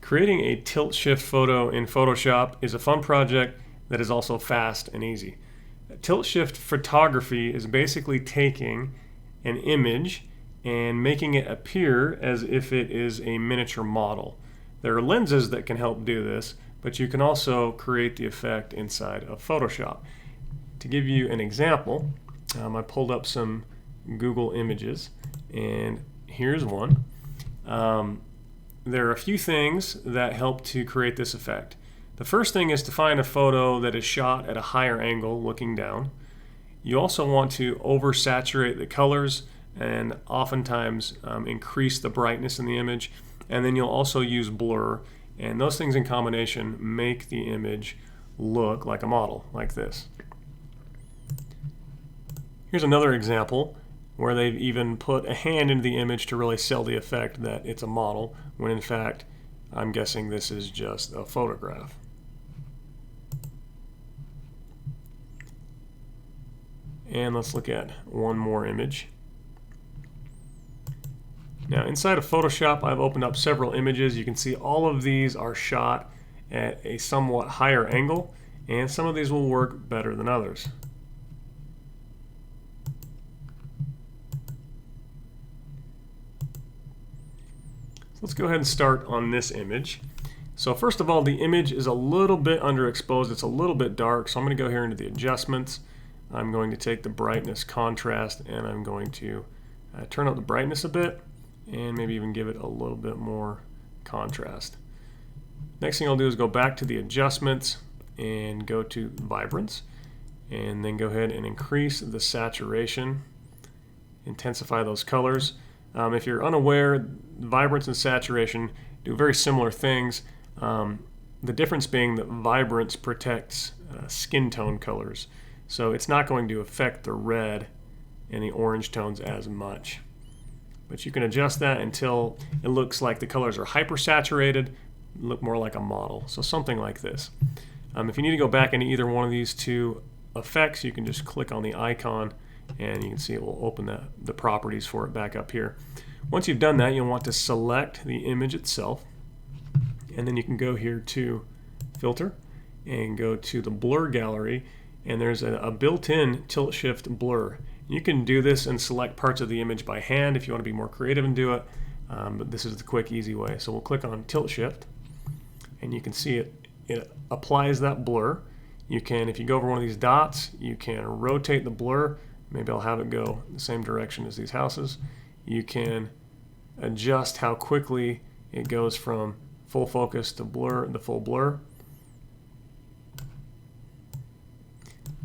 Creating a tilt-shift photo in Photoshop is a fun project that is also fast and easy. Tilt-shift photography is basically taking an image and making it appear as if it is a miniature model. There are lenses that can help do this, but you can also create the effect inside of Photoshop. To give you an example, I pulled up some Google images, and here's one. There are a few things that help to create this effect. The first thing is to find a photo that is shot at a higher angle looking down. You also want to oversaturate the colors and oftentimes increase the brightness in the image, and then you'll also use blur, and those things in combination make the image look like a model, like this. Here's another example where they've even put a hand into the image to really sell the effect that it's a model, when in fact I'm guessing this is just a photograph. And let's look at one more image. Now inside of Photoshop, I've opened up several images. You can see all of these are shot at a somewhat higher angle, and some of these will work better than others. So let's go ahead and start on this image. So first of all, the image is a little bit underexposed. It's a little bit dark, so I'm going to go here into the adjustments. I'm going to take the brightness contrast, and I'm going to turn up the brightness a bit and maybe even give it a little bit more contrast. Next thing I'll do is go back to the adjustments and go to vibrance, and then go ahead and increase the saturation, intensify those colors. If you're unaware, vibrance and saturation do very similar things. The difference being that vibrance protects skin tone colors, so it's not going to affect the red and the orange tones as much. But you can adjust that until it looks like the colors are hypersaturated, look more like a model. So something like this. If you need to go back into either one of these two effects, you can just click on the icon and you can see it will open the properties for it back up here. Once you've done that, you'll want to select the image itself, and then you can go here to Filter and go to the Blur Gallery, and there's a built-in tilt-shift blur. You can do this and select parts of the image by hand if you want to be more creative and do it, but this is the quick, easy way. So we'll click on tilt-shift, and you can see it applies that blur. You can, if you go over one of these dots, you can rotate the blur. Maybe I'll have it go the same direction as these houses. You can adjust how quickly it goes from full focus to blur, the full blur.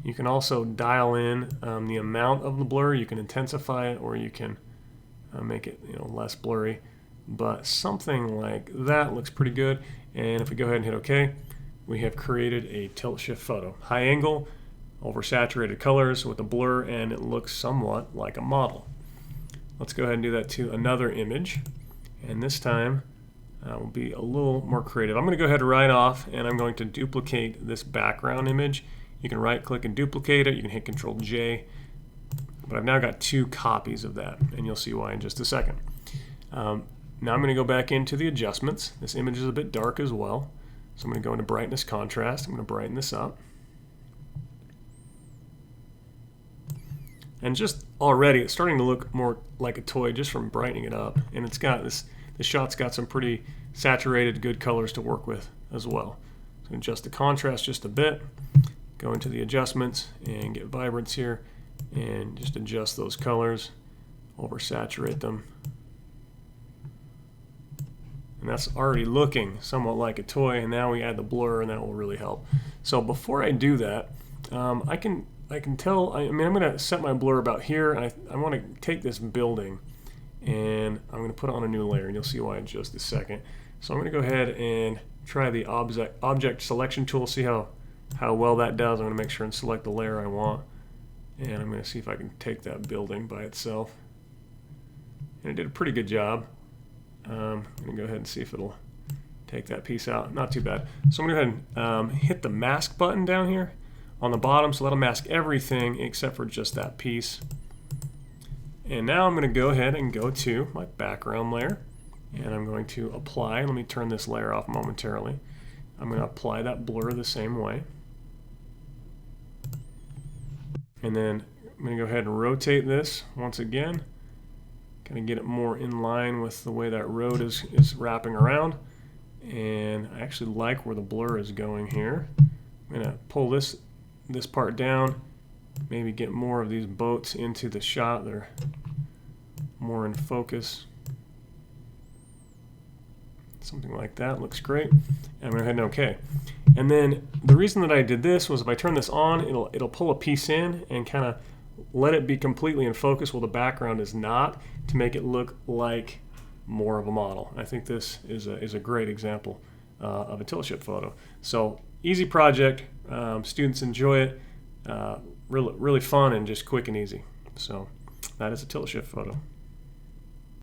You can also dial in the amount of the blur. You can intensify it, or you can make it less blurry. But something like that looks pretty good. And if we go ahead and hit OK, we have created a tilt-shift photo. High angle, oversaturated colors with a blur, and it looks somewhat like a model. Let's go ahead and do that to another image, and this time we'll be a little more creative. I'm going to go ahead right off, and I'm going to duplicate this background image. You can right click and duplicate it. You can hit Control J, but I've now got two copies of that, and you'll see why in just a second. Now I'm going to go back into the adjustments. This image is a bit dark as well, so I'm going to go into brightness contrast. I'm going to brighten this up. And just already, it's starting to look more like a toy just from brightening it up. And it's got this shot's got some pretty saturated, good colors to work with as well. So adjust the contrast just a bit, go into the adjustments and get vibrance here, and just adjust those colors, oversaturate them. And that's already looking somewhat like a toy, and now we add the blur, and that will really help. So before I do that, I can tell, I'm going to set my blur about here, and I want to take this building and I'm going to put it on a new layer, and you'll see why in just a second. So I'm going to go ahead and try the object selection tool, see how well that does. I'm going to make sure and select the layer I want, and I'm going to see if I can take that building by itself. And it did a pretty good job. I'm going to go ahead and see if it'll take that piece out. Not too bad. So I'm going to go ahead and hit the mask button down here on the bottom, so that'll mask everything except for just that piece. And now I'm going to go ahead and go to my background layer, and I'm going to apply. Let me turn this layer off momentarily. I'm going to apply that blur the same way. And then I'm going to go ahead and rotate this once again. Kind of get it more in line with the way that road is wrapping around. And I actually like where the blur is going here. I'm going to pull this part down, maybe get more of these boats into the shot. They're more in focus. Something like that looks great. And I'm going to hit OK. And then the reason that I did this was if I turn this on, it'll pull a piece in and kind of let it be completely in focus while the background is not, to make it look like more of a model. I think this is a great example of a TiltShift photo. So easy project. Students enjoy it. Really fun and just quick and easy. So that is a TiltShift photo.